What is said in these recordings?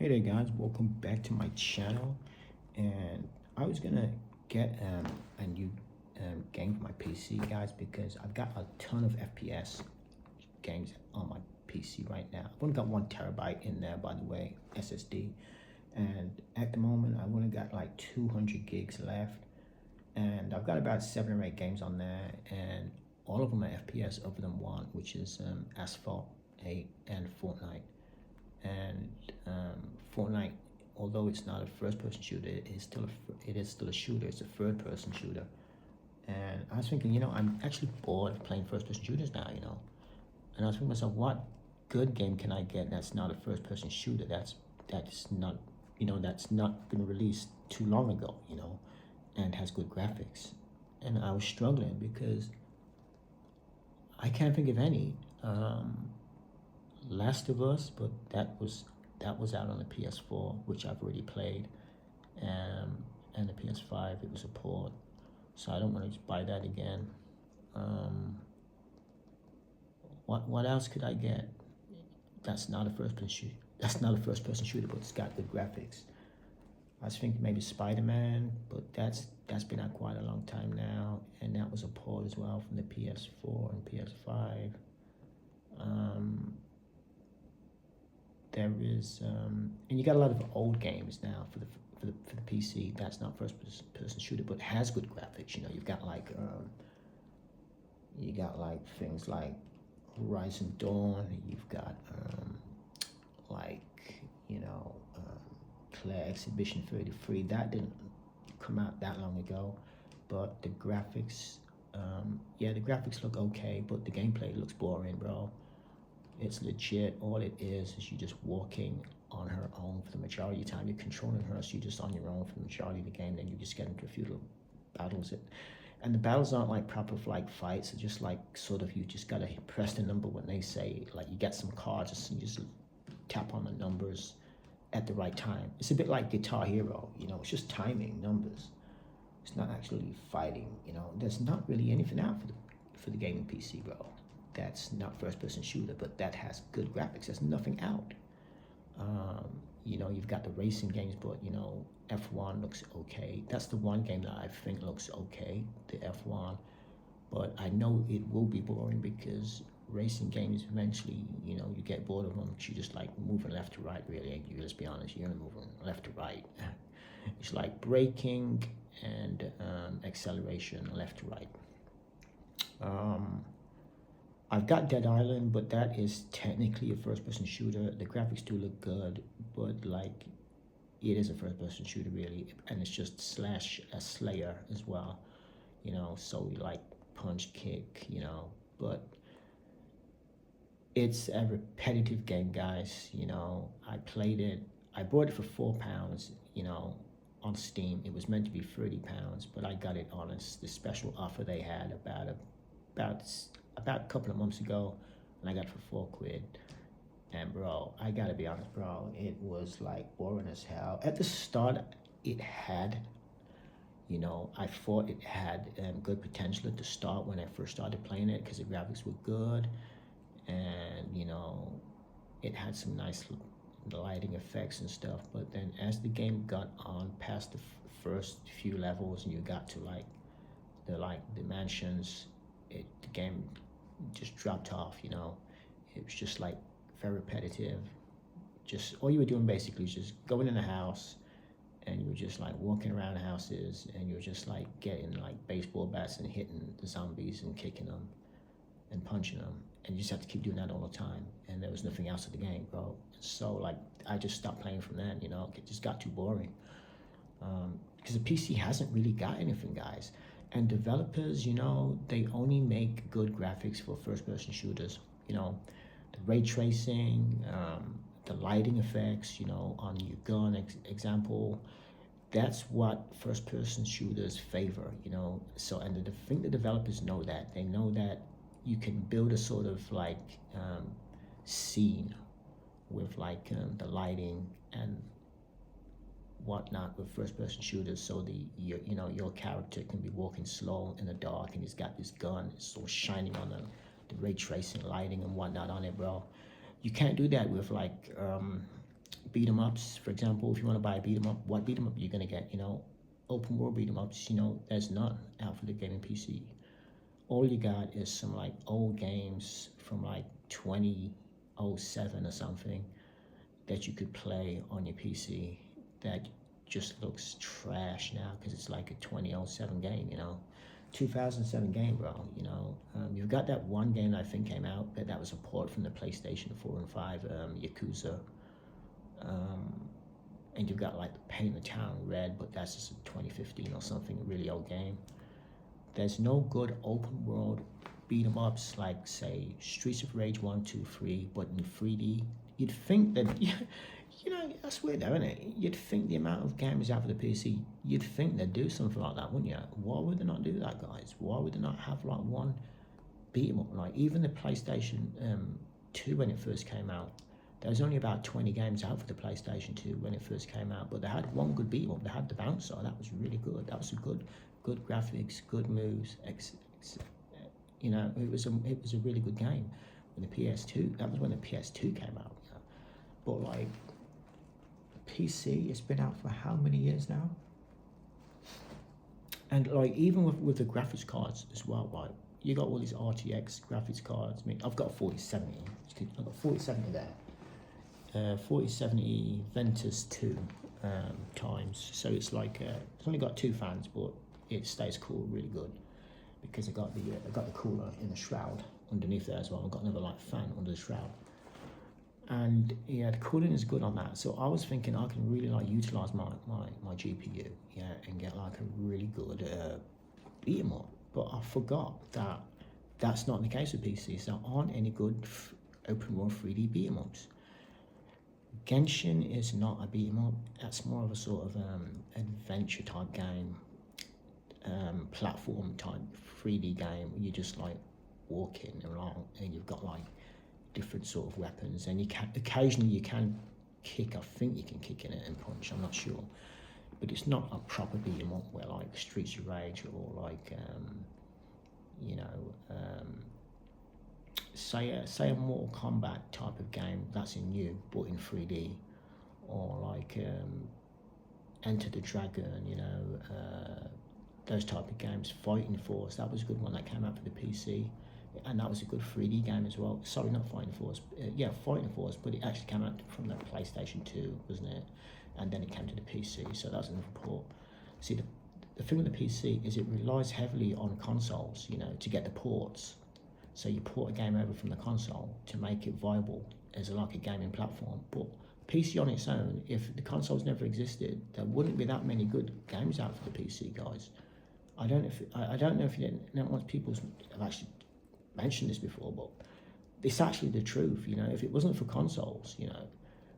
Hey there guys, welcome back to my channel. And I was gonna get a new game for my PC, guys, because I've got a ton of FPS games on my PC right now. I've only got 1 TB in there, by the way, SSD. And at the moment I've only got like 200 gigs left, and I've got about 7 or 8 games on there, and all of them are FPS other than one, which is Asphalt 8 and Fortnite. And Fortnite, although it's not a first-person shooter, it is still a shooter. It's a third-person shooter. And I was thinking, I'm actually bored of playing first-person shooters now, And I was thinking to myself, what good game can I get that's not a first-person shooter? That's not, that's not been released too long ago, and has good graphics. And I was struggling because I can't think of any. Last of Us, but that was out on the PS4, which I've already played, and the PS5 it was a port, so I don't want to buy that again. What else could I get? That's not a first person shooter. That's not a first person shooter, but it's got good graphics. I was thinking maybe Spider-Man, but that's been out quite a long time now, and that was a port as well from the PS4 and PS5. There is, and you got a lot of old games now for the PC. That's not first person shooter, but has good graphics. You've got like things like Horizon Dawn. You've got like Claire Exhibition 33. That didn't come out that long ago, but the graphics, yeah, the graphics look okay, but the gameplay looks boring, bro. It's legit. All it is you just walking on her own for the majority of the time. You're controlling her, so you're just on your own for the majority of the game. Then you just get into a few little battles. And the battles aren't like proper like fights. They're just like sort of you just gotta press the number when they say, like, you get some cards, and you just tap on the numbers at the right time. It's a bit like Guitar Hero. It's just timing numbers. It's not actually fighting. There's not really anything out for the gaming PC, bro. That's not first-person shooter, but that has good graphics. There's nothing out. You've got the racing games, but F1 looks okay. That's the one game that I think looks okay, the F1. But I know it will be boring because racing games eventually, you get bored of them. You just like moving left to right, really. Let's be honest, you're moving left to right. It's like braking and acceleration left to right. I've got Dead Island, but that is technically a first-person shooter. The graphics do look good, but like it is a first-person shooter really, and it's just a slayer as well. So you like punch, kick, but it's a repetitive game, guys. I played it. I bought it for £4. On Steam. It was meant to be £30, but I got it on the special offer they had about a couple of months ago, and I got it for £4. And bro, I gotta be honest, bro, it was like boring as hell. At the start, it had, I thought it had good potential at the start when I first started playing it, because the graphics were good, and it had some nice lighting effects and stuff. But then as the game got on past the first few levels, and you got to the mansions, the game just dropped off. It was just like very repetitive. Just all you were doing basically was just going in the house, and you were just like walking around houses, and you were just like getting like baseball bats and hitting the zombies and kicking them and punching them, and you just have to keep doing that all the time, and there was nothing else to the game, bro. So like I just stopped playing from then. It just got too boring, because the PC hasn't really got anything, guys. And developers, they only make good graphics for first-person shooters. The ray tracing, the lighting effects, on your gun example, that's what first-person shooters favor, So, and I think the developers know that. They know that you can build a sort of like scene with like the lighting and whatnot with first-person shooters, so your character can be walking slow in the dark, and he's got this gun, it's so shining on the ray tracing lighting and whatnot on it, bro. You can't do that with like beat 'em ups, for example. If you want to buy a beat 'em up, what beat 'em up you're gonna get? You know, open world beat 'em ups. You know, there's none out for the gaming PC. All you got is some like old games from like 2007 or something that you could play on your PC that just looks trash now because it's like a 2007 game, you know. 2007 game, bro. You know, you've got that one game I think came out that was a port from the PlayStation 4 and 5, Yakuza, um, and you've got like Paint the Town Red, but that's just a 2015 or something, a really old game. There's no good open world beat 'em ups like say Streets of Rage 1, 2, 3, but in 3D. You'd think that you know, that's weird though, isn't it? You'd think the amount of games out for the PC, you'd think they'd do something like that, wouldn't you? Why would they not do that, guys? Why would they not have like one beat 'em up? Like even the PlayStation 2 when it first came out, there was only about 20 games out for the PlayStation 2 when it first came out, but they had one good beat 'em up. They had the Bouncer, that was really good. That was a good graphics, good moves. You know, it was a really good game. When the PS2, that was when the PS2 came out. You know? But like PC, it's been out for how many years now? And like even with the graphics cards as well, like you got all these RTX graphics cards. I mean, I've got a 4070. I've got 4070 there. 4070 Ventus 2 times. So it's like it's only got 2 fans, but it stays cool really good because I got the cooler in the shroud underneath there as well. I've got another like fan under the shroud. And yeah, the cooling is good on that. So I was thinking I can really like utilize my GPU, yeah, and get like a really good beat 'em up. But I forgot that that's not the case with PCs. There aren't any good open world 3D beat 'em ups. Genshin is not a beat 'em up. That's more of a sort of adventure type game, platform type 3D game. Where you just like walking along and you've got like different sort of weapons, and you can occasionally you can kick. I think you can kick in it and punch. I'm not sure, but it's not a proper beat 'em up where like Streets of Rage or like you know say a Mortal Kombat type of game that's in new but in 3D, or like Enter the Dragon, you know, those type of games. Fighting Force, that was a good one that came out for the PC. And that was a good 3D game as well. Sorry, not Fighting Force. Yeah, Fighting Force, but it actually came out from the PlayStation 2, wasn't it? And then it came to the PC, so that was another port. See, the thing with the PC is it relies heavily on consoles, you know, to get the ports. So you port a game over from the console to make it viable as like a gaming platform. But PC on its own, if the consoles never existed, there wouldn't be that many good games out for the PC, guys. I don't know if you know once people have actually mentioned this before, but it's actually the truth. You know, if it wasn't for consoles, you know,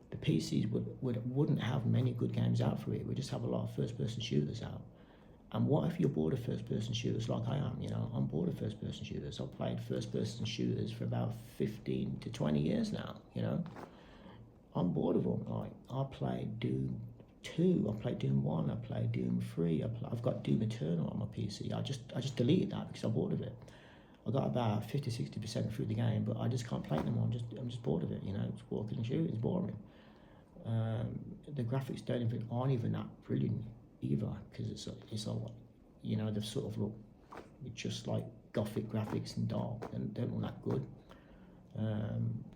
the PCs wouldn't have many good games out for it. We just have a lot of first-person shooters out. And what if you're bored of first-person shooters like I am? You know, I'm bored of first-person shooters. I've played first-person shooters for about 15 to 20 years now. You know, I'm bored of them. Like I played Doom 2, I played Doom 1, I played Doom 3, I've got Doom Eternal on my PC. I just deleted that because I'm bored of it. I got about 50-60% through the game, but I just can't play it anymore. I'm just bored of it. You know, it's walking and shooting. It's boring. The graphics aren't even that brilliant either, because it's all, you know, they've sort of look just like gothic graphics and dark, and don't look that good.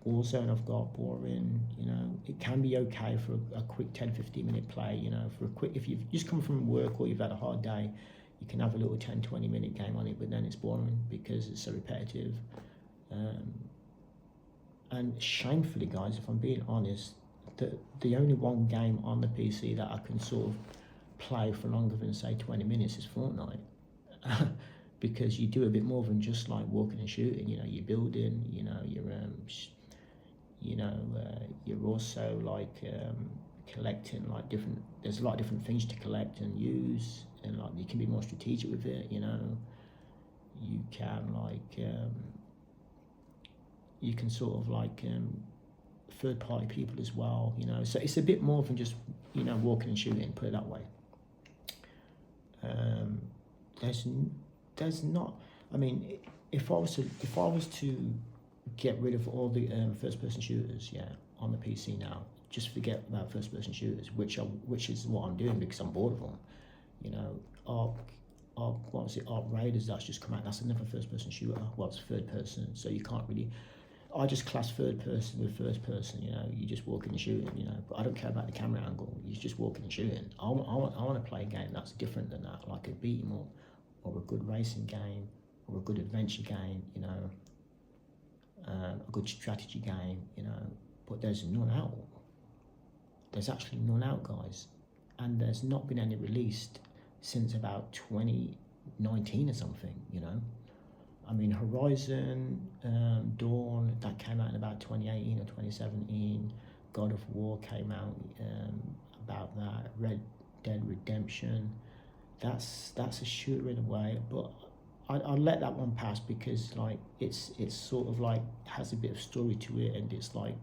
Warzone I've got boring. You know, it can be okay for a quick 10-15 minute play. You know, for a quick, if you've just come from work or you've had a hard day, you can have a little 10-20 minute game on it, but then it's boring because it's so repetitive. And shamefully, guys, if I'm being honest, the only one game on the PC that I can sort of play for longer than say 20 minutes is Fortnite. Because you do a bit more than just like walking and shooting. You know, you're building. You know, you're also like collecting like different. There's a lot of different things to collect and use, and like you can be more strategic with it. You know, you can like you can sort of like third party people as well. You know, so it's a bit more than just, you know, walking and shooting. Put it that way. There's not. I mean, if I was to get rid of all the first person shooters, yeah, on the PC now, just forget about first-person shooters, which is what I'm doing because I'm bored of them. You know, what was it? Ark Raiders that's just come out. That's another first-person shooter. Well, it's third person, so you can't really. I just class third person with first person. You know, you just walking and shooting. You know, but I don't care about the camera angle. You just walking and shooting. I want to play a game that's different than that, like a beat 'em up, or a good racing game, or a good adventure game. You know, a good strategy game. You know, but there's none out. There's actually none out, guys, and there's not been any released since about 2019 or something. You know. I mean, Horizon, Dawn, that came out in about 2018 or 2017. God of War came out about that. Red Dead Redemption, that's a shooter in a way, but I'll let that one pass because like it's sort of like has a bit of story to it, and it's like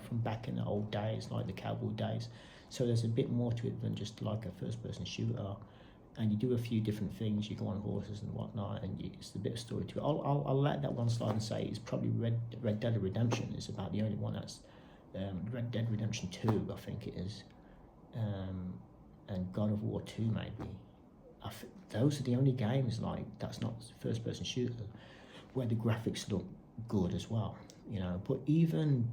from back in the old days, like the cowboy days. So there's a bit more to it than just like a first-person shooter. And you do a few different things. You go on horses and whatnot, and it's a bit of story to it. I'll let that one slide and say it's probably Red Dead Redemption is about the only one that's Red Dead Redemption 2, I think it is, and God of War 2 maybe. Those are the only games like that's not first person shooter where the graphics look good as well. You know, but even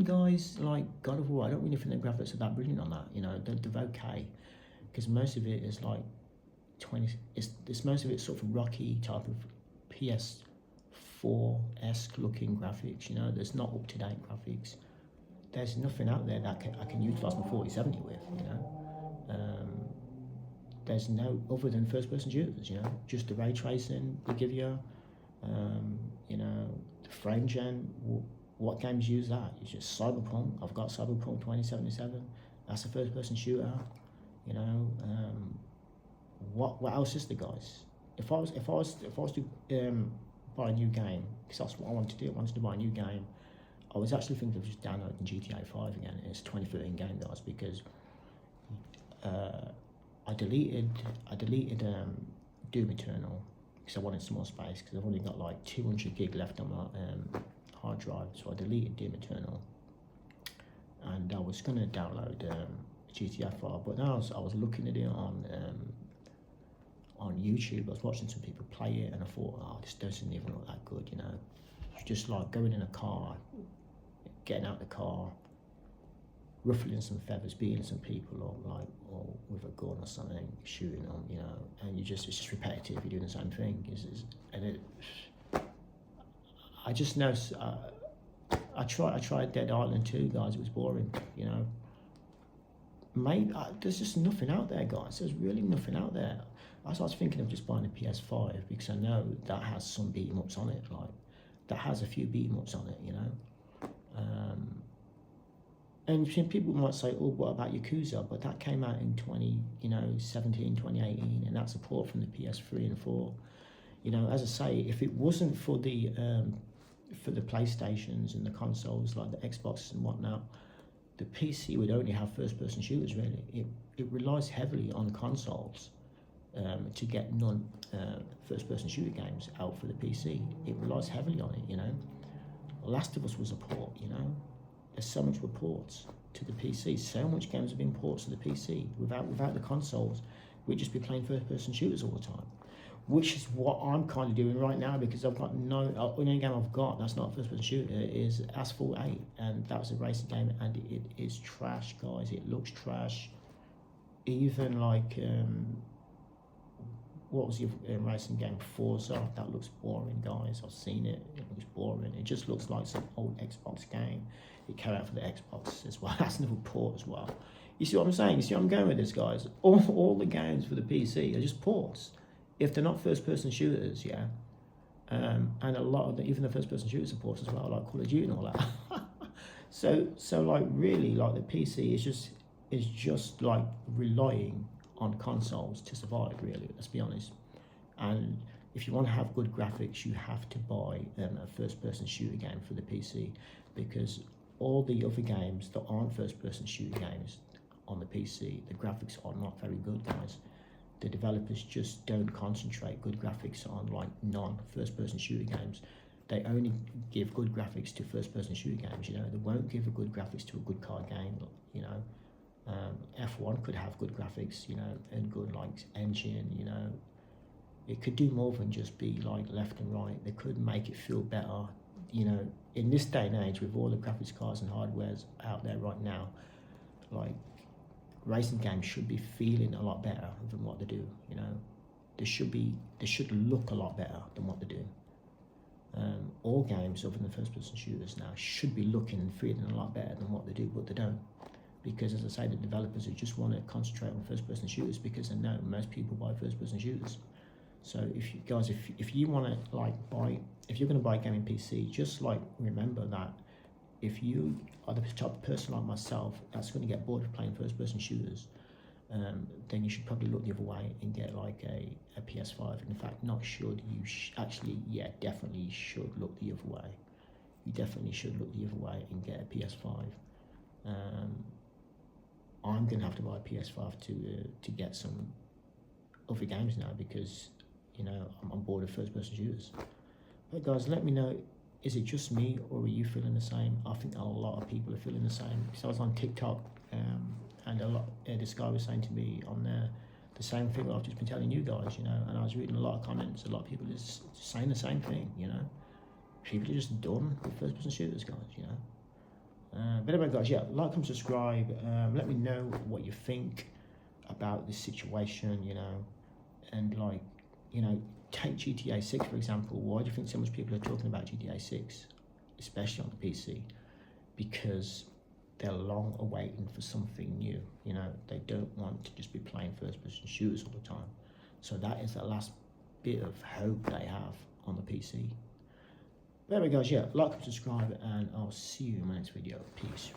guys like God of War, I don't really think the graphics are that brilliant on that. You know, they're okay. Because most of it is like it's most of it's sort of rocky type of PS4-esque looking graphics. You know, there's not up to date graphics. There's nothing out there that I can utilize my 4070 with. You know, there's no other than first person shooters. You know, just the ray tracing they give you. You know, the frame gen. What games use that? It's just Cyberpunk. I've got Cyberpunk 2077. That's a first person shooter. You know, what else is there, guys? If I was to buy a new game, because that's what I wanted to do. I wanted to buy a new game. I was actually thinking of just downloading GTA 5 again. It's a 2013 game, guys, because I deleted Doom Eternal because I wanted some more space because I've only got like 200 gig left on my hard drive, so I deleted Doom Eternal, and I was gonna download GTA 5, but now I was looking at it on YouTube. I was watching some people play it, and I thought, oh, this doesn't even look that good, you know. It's just like going in a car, getting out the car, ruffling some feathers, beating some people, or with a gun or something, shooting them, you know. And it's just repetitive. You're doing the same thing, I just know. I tried Dead Island 2, guys. It was boring, you know. Maybe there's just nothing out there, guys. There's really nothing out there. I was thinking of just buying a PS5 because I know that has some beat 'em ups on it, like that has a few beat 'em ups on it, you know. And people might say, oh, what about Yakuza? But that came out in 2017, 2018, and that's a port from the PS3 and 4. You know, as I say, if it wasn't for the PlayStations and the consoles like the Xbox and whatnot, the PC would only have first-person shooters, really. It relies heavily on consoles to get non-first-person shooter games out for the PC. It relies heavily on it, you know. Last of Us was a port, you know. There's so much with ports to the PC. So much games have been ports to the PC. Without the consoles, we'd just be playing first-person shooters all the time. Which is what I'm kind of doing right now because I've got the only game I've got that's not a first-person shooter is Asphalt 8, and that was a racing game, and it is trash, guys. It looks trash. Even like what was your racing game? Forza. That looks boring, guys. I've seen it. It looks boring. It just looks like some old Xbox game. It came out for the Xbox as well. That's another port as well. You see what I'm saying? You see what I'm going with this, guys? All the games for the PC are just ports. If they're not first-person shooters, yeah, and a lot of even the first-person shooter supports as well, like Call of Duty and all that. so like really, like the PC is just like relying on consoles to survive. Really, let's be honest. And if you want to have good graphics, you have to buy a first-person shooter game for the PC because all the other games that aren't first-person shooter games on the PC, the graphics are not very good, guys. The developers just don't concentrate good graphics on like non-first person shooter games. they only give good graphics to first-person shooter games. You know, they won't give a good graphics to a good car game. You know, F1 could have good graphics, you know, and good like engine. You know, it could do more than just be like left and right. They could make it feel better. You know, in this day and age, with all the graphics cards and hardwares out there right now, like racing games should be feeling a lot better than what they do. You know, they should look a lot better than what they do. All games other than first-person shooters now should be looking and feeling a lot better than what they do, but they don't. Because as I say, the developers who just want to concentrate on first-person shooters because they know most people buy first-person shooters. So if you guys, if you want to like buy, if you're going to buy a gaming PC, just like remember that if you are the type of person like myself that's going to get bored of playing first-person shooters, then you should probably look the other way and get like a PS5. In fact, not should, you actually, yeah, definitely should look the other way. You definitely should look the other way and get a PS5. I'm going to have to buy a PS5 to get some other games now because, you know, I'm bored of first-person shooters. But guys, let me know, is it just me or are you feeling the same? I think a lot of people are feeling the same. So I was on TikTok and this guy was saying to me on there the same thing I've just been telling you guys, you know, and I was reading a lot of comments, a lot of people just saying the same thing, you know. People are just done with first-person shooters, guys, you know. But anyway, guys, yeah, like and subscribe. Let me know what you think about this situation, you know, and like, you know, take GTA 6 for example. Why do you think so much people are talking about GTA 6, especially on the PC? Because they're long awaiting for something new. You know, they don't want to just be playing first-person shooters all the time. So that is the last bit of hope they have on the PC. But anyway, guys, yeah, like and subscribe, and I'll see you in my next video. Peace.